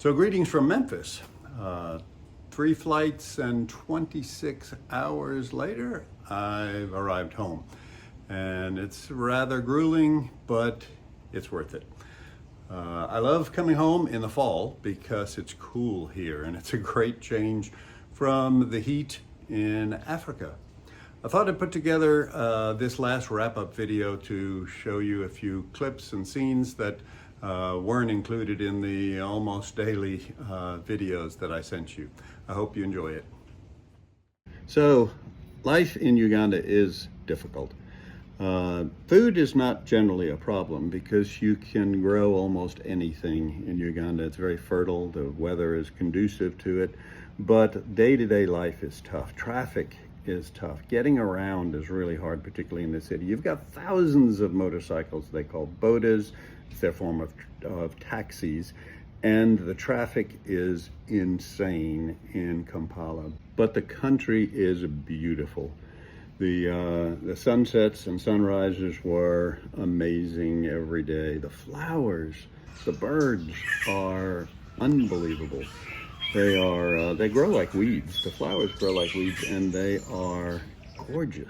So greetings from Memphis. 3 flights and 26 hours later, I've arrived home. And it's rather grueling, but it's worth it. I love coming home in the fall because it's cool here and it's a great change from the heat in Africa. I thought I'd put together this last wrap-up video to show you a few clips and scenes that weren't included in the almost daily videos that I sent you. I hope you enjoy it. So, life in Uganda is difficult. Food is not generally a problem because you can grow almost anything in Uganda. It's very fertile, the weather is conducive to it, but day-to-day life is tough. Traffic is tough. Getting around is really hard, particularly in the city. You've got thousands of motorcycles they call bodas. It's their form of taxis, and the traffic is insane in Kampala. But the country is beautiful. The sunsets and sunrises were amazing every day. The flowers, the birds are unbelievable. They grow like weeds. The flowers grow like weeds, and they are gorgeous.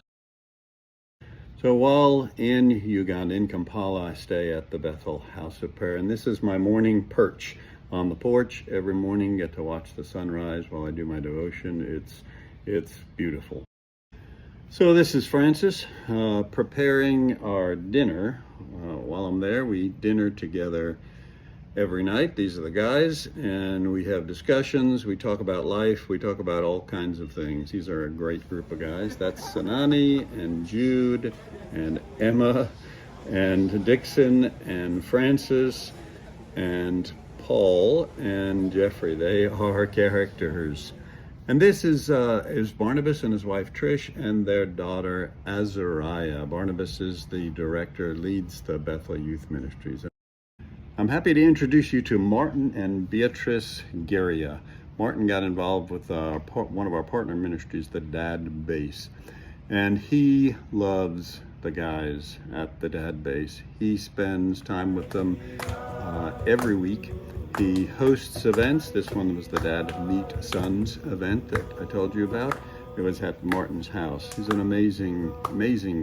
So while in Uganda, in Kampala, I stay at the Bethel House of Prayer, and this is my morning perch on the porch. Every morning, get to watch the sunrise while I do my devotion. It's beautiful. So this is Francis preparing our dinner. While I'm there, we dinner together every night. These are the guys, and we have discussions. We talk about life. We talk about all kinds of things. These are a great group of guys. That's Sanani and Jude and Emma and Dixon and Francis and Paul and Jeffrey. They are characters. And this is Barnabas and his wife Trish and their daughter Azariah. Barnabas is the director, leads the Bethel Youth Ministries. I'm happy to introduce you to Martin and Beatrice Guerria. Martin got involved with one of our partner ministries, the Dad Base, and he loves the guys at the Dad Base. He spends time with them every week. He hosts events. This one was the Dad Meet Sons event that I told you about. It was at Martin's house. He's an amazing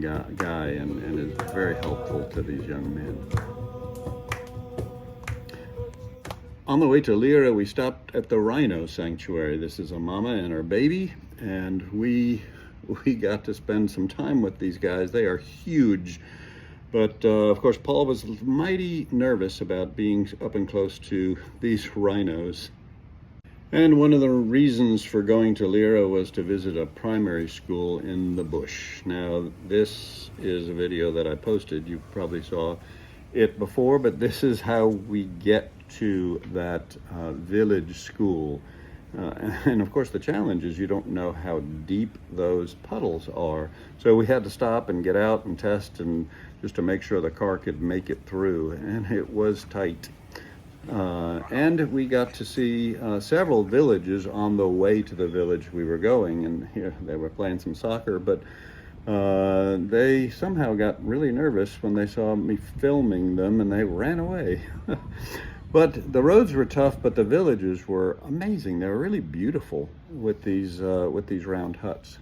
guy and is very helpful to these young men. On the way to Lira, we stopped at the Rhino Sanctuary. This is a mama and her baby, and we got to spend some time with these guys. They are huge, but of course Paul was mighty nervous about being up and close to these rhinos. And one of the reasons for going to Lira was to visit a primary school in the bush. Now, this is a video that I posted. You probably saw it before, but this is how we get to that village school. And of course the challenge is you don't know how deep those puddles are. So we had to stop and get out and test, and just to make sure the car could make it through, and it was tight. And we got to see several villages on the way to the village we were going, and here they were playing some soccer, but they somehow got really nervous when they saw me filming them, and they ran away. But the roads were tough, but the villages were amazing. They were really beautiful with these round huts.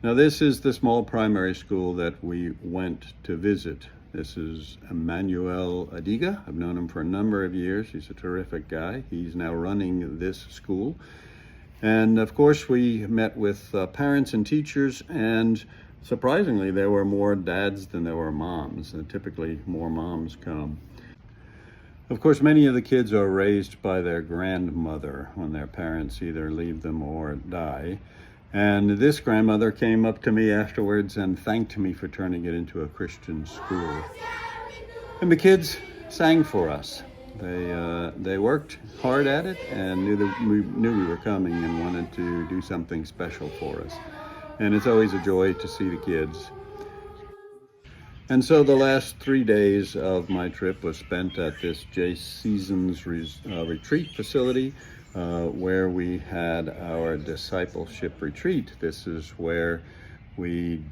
Now, this is the small primary school that we went to visit. This is Emmanuel Adiga. I've known him for a number of years. He's a terrific guy. He's now running this school. And of course, we met with parents and teachers, and surprisingly, there were more dads than there were moms. And typically, more moms come. Of course, many of the kids are raised by their grandmother when their parents either leave them or die. And this grandmother came up to me afterwards and thanked me for turning it into a Christian school. And the kids sang for us. They worked hard at it and knew we were coming and wanted to do something special for us. And it's always a joy to see the kids. And so the last 3 days of my trip was spent at this J Seasons retreat facility where we had our discipleship retreat. This is where We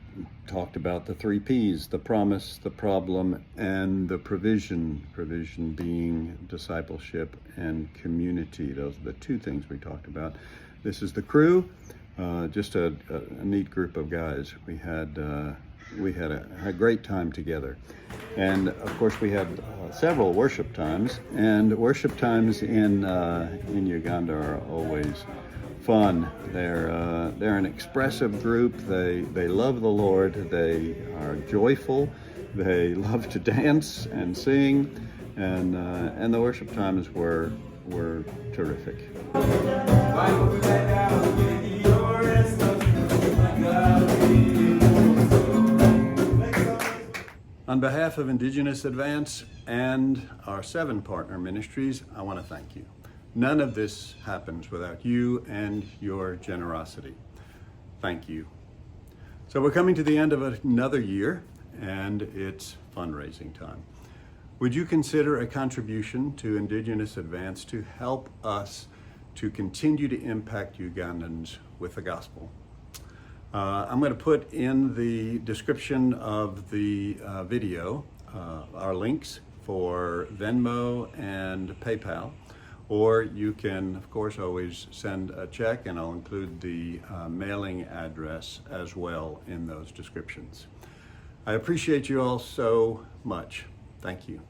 talked about the 3 P's: the promise, the problem, and the provision. Provision being discipleship and community. Those are the 2 things we talked about. This is the crew, just a neat group of guys. We had a great time together. And of course we had several worship times, and worship times in Uganda are always fun. They're an expressive group. They love the Lord. They are joyful. They love to dance and sing, and the worship times were terrific. On behalf of Indigenous Advance and our 7 partner ministries, I want to thank you. None of this happens without you and your generosity. Thank you. So we're coming to the end of another year, and it's fundraising time. Would you consider a contribution to Indigenous Advance to help us to continue to impact Ugandans with the gospel? I'm going to put in the description of the video our links for Venmo and PayPal, or you can, of course, always send a check, and I'll include the mailing address as well in those descriptions. I appreciate you all so much. Thank you.